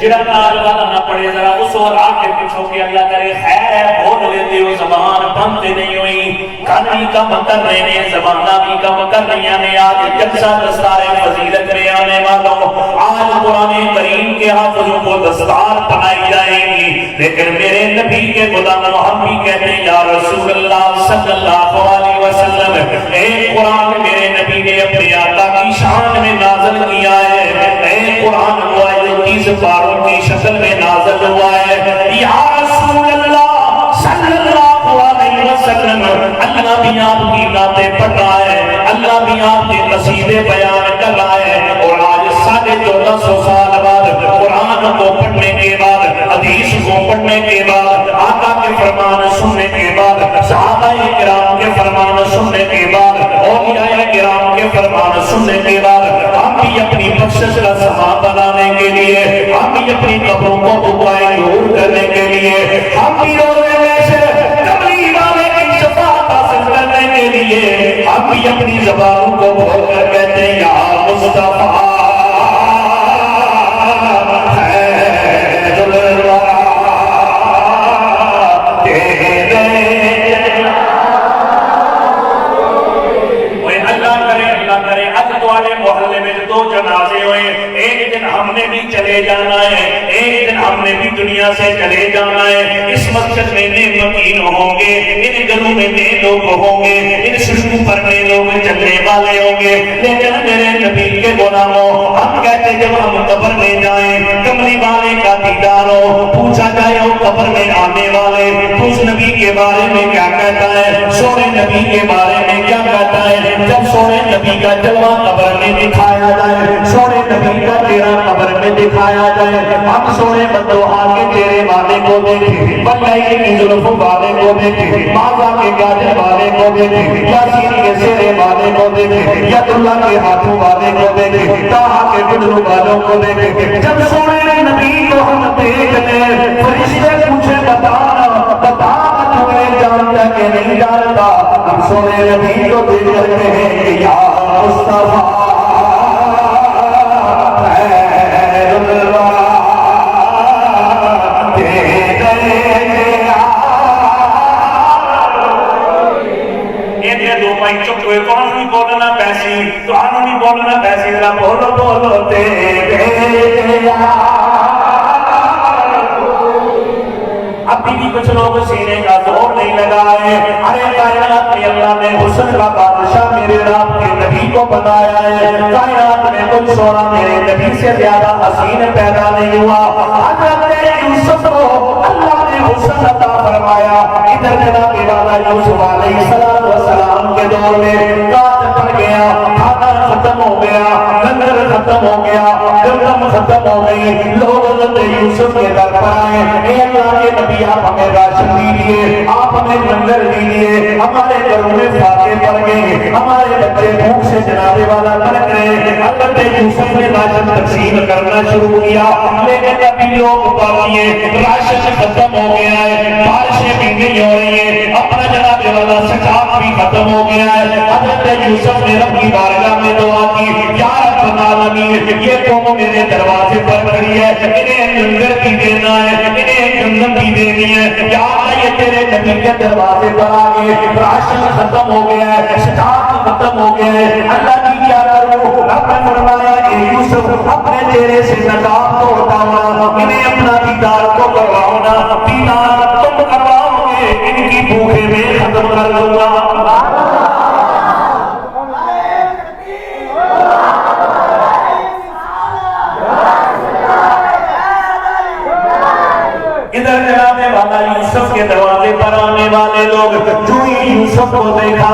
جڑا نال والا نہ پڑھے ذرا اس اور آ کے پوچھو کہ اللہ کرے خیر ہے بول لیتے ہو زبان بند نہیں ہوئی کان بھی کم کر رہے ہیں زبانہ بھی کم کر رہی ہیں آج جلسہ دستار فضیلت میں آنے والوں آج قرآن کریم کے حافظوں کو دستار بنائی جائیں گی لیکن میرے نبی کے غلام ہم بھی کہتے ہیں یا رسول اللہ صلی اللہ علیہ وسلم اے قرآن میرے نبی نے اپنے آقا کی شان میں نازل کیا ہے اے قرآن ہوا جو 30 پاروں کی شکل میں نازل ہوا ہے یا رسول اللہ صلی اللہ علیہ وسلم اللہ بھی آپ کی نعتیں پڑھ رہا ہے اللہ بھی آپ کے قصیدے بیان کر رہا ہے اور آج 1450 سال بعد قرآن کو پڑھنے کے بعد حدیث کو پڑھنے کے بعد آقا کے فرمان سننے کے بعد صحابہ کرام کے فرمان سننے کے بعد اولیاء کرام کے فرمان سننے کے بعد ہم بھی اپنی بخشش کا سامان بنانے کے لیے ہم بھی اپنی قبروں کو دعائیں دور کرنے کے لیے ہم بھی روزے میں سے کملی والے کی شفاعت حاصل کرنے کے لیے ہم بھی اپنی زبانوں کو کھول کر کہتے ہیں یا مصطفیٰ محلے میں 2 جنازے ہوئے ایک دن ہم نے بھی چلے جانا ہے ایک دن ہم نے بھی دنیا سے چلے جانا ہے اس مسجد میں نئے مکین ہوں گے ان گھروں میں نئے لوگ ہوں گے ان سڑکوں پر نئے لوگ چلنے والے ہوں گے لیکن میرے نبی کے غلاموں ہم کہتے جب ہم قبر میں جائیں کملی والے کا دیدار ہو پوچھا جائے ہو قبر میں آنے والے اس نبی کے بارے میں کیا کہتا ہے سونے نبی کے بارے میں کیا کہتا ہے جب سونے نبی کا جلوہ قبر میں دکھایا جائے سونے نبی کا تیرا قبر میں دکھایا جائے ہم سونے بدوہا کے تیرے والے کو دیکھیں بلائی کی ظلف والے کو دیکھیں ماضا کے گاجر والے کو دیکھیں یاسین کے سیرے والے کو دیکھیں ید اللہ کے ہاتھوں والے کو دیکھیں تاہا کے بدرو والوں کو دیکھیں جب سونے نبی کو ہم دیکھ لیں فرشتے پوچھے بتا تمہیں جانتا کہ نہیں جانتا ہم سونے نبی کو دیکھ رہے ہیں کہ یا مصطفیٰ چپ ہوئے تو نہیں بولنا پیسی تو نہیں بولنا پیسی ذرا بولو بولو ابھی بھی کچھ لوگ سینے کا زور نہیں لگائے ارے کائنات میں اللہ نے حسن کا بادشاہ میرے رب کے نبی کو بنایا ہے کائنات میں کچھ سونا میرے نبی سے زیادہ حسین پیدا نہیں ہوا حضرت یوسف کو اللہ نے حسن عطا فرمایا ادھر جناب والا یوسف علیہ السلام کے دور میں کاٹ پڑ گیا کھانا ختم ہو گیا لنگر ختم ہو گیا گندم ختم ہو گئی لوگ حضرت یوسف کے در پر آئے اے اللہ کے نبی آپ ہمیں راشن دیجئے آپ ہمیں لنگر دیجئے ہمارے گھروں میں فاتح پڑ گئے ہمارے بچے بھوک سے جنابے والا لڑ گئے حضرت یوسف نے راشن تقسیم کرنا شروع کیا لیکن ابھی لوگ باقی راشن ختم ہو گیا ہے بارشیں بھی نہیں ہو رہی ہے اپنا جنابے والا سچاپ بھی ختم ہو گیا ہے حضرت یوسف نے رب کی بارگاہ میں دعا کی یا رب العالمین یہ قوم میرے دروازے پر کھڑی ہے انہیں لنگر بھی دینا ہے انہیں جنت بھی دینی ہے یا اللہ یہ تیرے نبی کے دروازے پر آگے راشن ختم ہو گیا ہے سچاپ ختم ہو گیا ہے اللہ کی کیا کروں رب نے فرمایا اے یوسف اپنے چہرے سے نقاب کو ہٹانا انہیں اپنا دیدار کو کرواؤ نا دیدار تم کرواؤ گے ان کی بھوکے میں ختم کر دوں گا ادھر جنابے والا یوسف کے دروازے پر آنے والے لوگ جو ہی یوسف کو دیکھا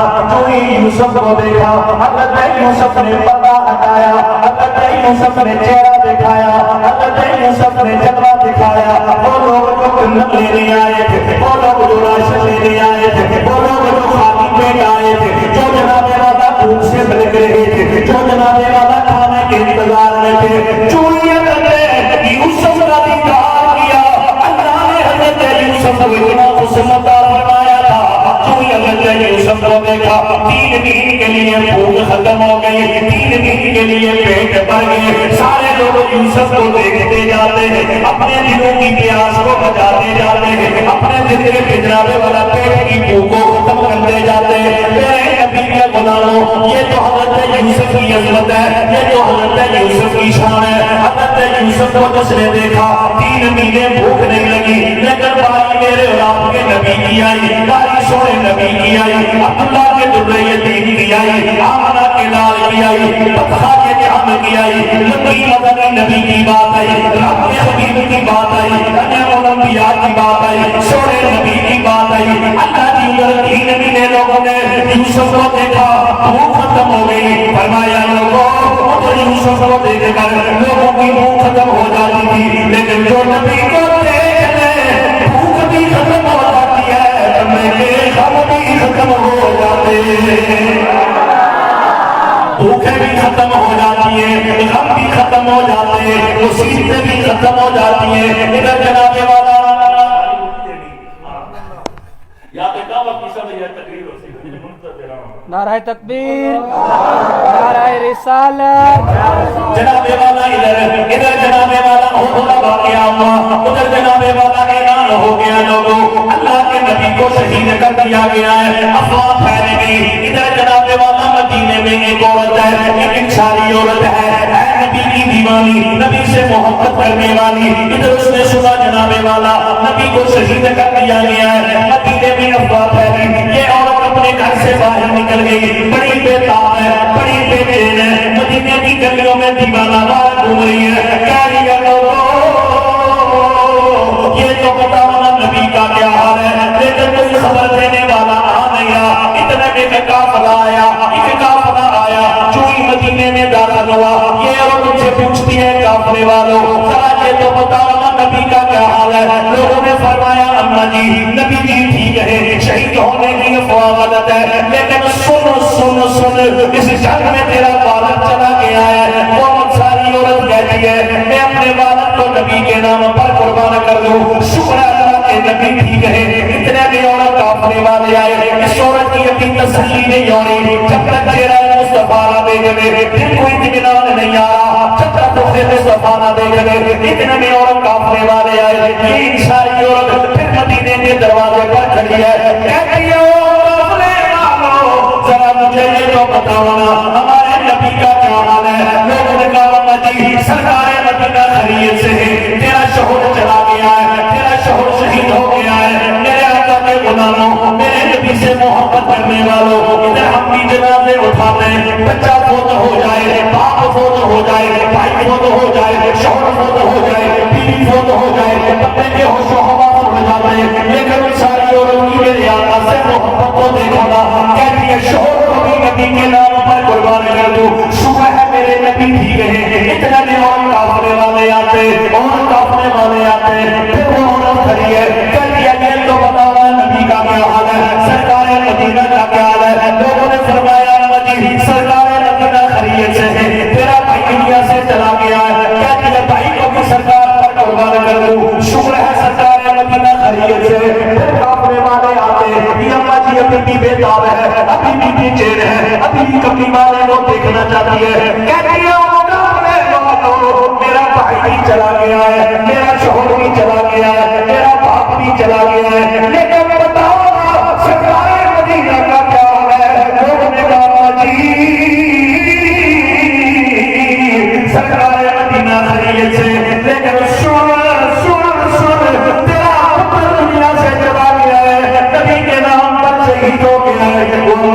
حضرت یوسف نے پردہ ہٹایا حضرت یوسف نے چہرہ دکھایا حضرت یوسف نے جلوہ دکھایا وہ لوگ جو گندم لینے آئے تھے وہ لوگ جو راشن لینے آئے تھے وہ لوگ جو خالی پیٹ آئے تھے جو جنابے والا بھوک سے بلک رہے تھے جو جنابے والا کھانے کے انتظار میں تھے جو یہ حضرت یوسف کا دیدار کیا اللہ نے حضرت یوسف کو اتنا حسن عطا فرمایا تھا جو یہ حضرت یوسف کو دیکھا 3 دن کے لیے بھوک ختم ہو گئی 3 دن کے لیے پیٹ بھر گئے سارے لوگ یوسف کو دیکھتے جاتے ہیں، اپنے دلوں کی پیاس کو بجاتے جاتے ہیں، اپنے دل کے پجرابے والا پیٹ کی بھوک کو ختم کرتے جاتے ہیں۔ میرے نبی کے غلاموں، یہ تو حضرت یوسف کی عظمت ہے، یہ تو حضرت یوسف کی شان ہے۔ حضرت یوسف کو جس نے دیکھا 3 مہینے بھوک نہیں لگی، لیکن باری میرے رب کے نبی کی آئی، باری سونے نبی کی آئی، عبداللہ کے درے یتیم کی آئی، آمنہ کے لال کی آئی، بطخہ کے جہم کی آئی، لکی مدنی نبی کی بات آئی، رب کے حبیب کی بات آئی، انعام الانبیاء کی بات آئی، سونے نبی کی بات آئی۔ اللہ کی ادھر 3 مہینے لوگوں نے یوسف کو دیکھا، بھوک ختم ہو گئی۔ فرمایا لوگوں ادھر یوسف کو دیکھ کر لوگوں کی بھوک ختم ہو جاتی تھی، لیکن جو نبی کو دیکھ لے بھوک بھی ختم ہو جاتی ہے، میرے غم بھی ختم ہو جاتے ہیں، بھوکیں بھی ختم ہو جاتی ہیں، غم بھی ختم ہو جاتے ہیں، مصیبتیں بھی ختم ہو جاتی ہیں۔ ادھر جناب والا یا تو دعوت کی سب یہ تقریر ہو سکتی ہے، نعرہ تکبیر، نعرہ رسالت۔ جناب والا ادھر جناب والا ہوتا واقعہ ہوا، ادھر جناب والا اعلان ہو گیا، لوگوں اللہ کے نبی کو شہید کر دیا گیا ہے، افواہ پھیل گئی۔ ادھر جناب والا مدینے میں ایک عورت ہے، ایک انصاری عورت ہے، اے نبی کی دیوانی، نبی سے محبت کرنے والی۔ ادھر اس نے سنا جناب والا نبی کو شہید کر دیا گیا ہے، مدینے میں افواہ پھیلی۔ یہ عورت اپنے گھر سے باہر نکل گئی، بڑی بے تاب ہے، بڑی بے چین ہے، مدینے کی گلیوں میں دیوانہ وار گھوم رہی ہے، کہہ رہی ہے لوگوں یہ تو بتاؤ نا نبی کا کیا حال ہے، لیکن کوئی خبر دینے والا آ نہیں رہا۔ اتنے میں ایک قافلہ آیا، جو ہی مدینے میں داخل ہوا، یہ عورت ان سے پوچھتی ہے قافلے والوں ذرا یہ تو بتاؤ نا نبی کا کیا حال ہے۔ لوگوں نے فرمایا اماں جی نبی جی ٹھیک ہے، شہید ہونے کی افواہ غلط ہے، لیکن سن اس جنگ میں تیرا والد چلا گیا ہے۔ وہ انصاری عورت کہتی ہے میں اپنے والد کو نبی کے نام پر قربان کر دوں، شکر اللہ کے نبی ٹھیک ہے۔ اتنے میں عورت کافرے والے آئے، اس عورت کی یقین تسلی نہیں ہونی، جب تک چہرہ مصطفیٰ نہ دیکھ لے دل کو اطمینان نہیں آ رہا، جب تک تو مصطفیٰ نہ دیکھ لے۔ اتنے میں عورت کافرے والے آئے، یہ انصاری عورت پھر مدینے کے دروازے پر کھڑی ہے، کہتی ہے ذرا مجھے یہ تو بتاؤ نا ہمارے نبی کا کیا حال ہے۔ لوگوں نے کہا جی سرکار مدینہ خیریت سے ہے، تیرا شوہر چلا گیا ہے، تیرا شوہر شہید ہو گیا ہے۔ میرے آقا کے غلاموں، میرے نبی سے محبت کرنے والوں، ادھر ہم بھی جنازے اٹھاتے ہیں، بچہ فوت ہو جائے، باپ فوت ہو جائے، بھائی فوت ہو جائے، شوہر فوت ہو جائے، بیوی فوت ہو جائے، بندے کے ہوش و حواس اڑ جاتے ہیں، لیکن ان ساری عورتوں کی میرے آقا سے محبت کو دیکھا نا، کہتی ہے شوہر کو بھی نبی کے نام پر قربان کر دوں، شکر ہے میرے نبی ٹھیک ہے۔ اتنا نہیں اور کافرے والے آتے، اور کافرے والے آتے، پھر وہ عورت کھڑی ہے، کہتی ہے یہ تو بتاؤ نبی کا کیا حال ہے، سرکار مدینہ کا کیا حال ہے۔ لوگوں نے فرمایا جی سرکار مدینہ خیریت سے ہے، تیرا بھائی انڈیا سے چلا گیا ہے، کہتی ہے بھائی کو بھی سرکار پر قربان کر دوں، شکر ہے سرکار مدینہ خیریت سے۔ پھر کافرے والے آتے، یہ اماں جی ابھی بھی بے تاب ہے، ابھی بھی بے چین ہے، ابھی بھی کبھی والے کو دیکھنا چاہتی ہے، کہتی ہے میرا بھائی بھی چلا گیا ہے، میرا شوہر بھی چلا گیا ہے، میرا باپ بھی چلا گیا ہے، لیکن بتاؤ نا سرکار مدینہ کا کیا حال ہے۔ لوگوں نے کہا جی سرکار مدینہ خیریت سے، لیکن سن تیرا پتر دنیا سے چلا گیا ہے، نبی کے نام پر شہید ہو گیا ہے۔ وہ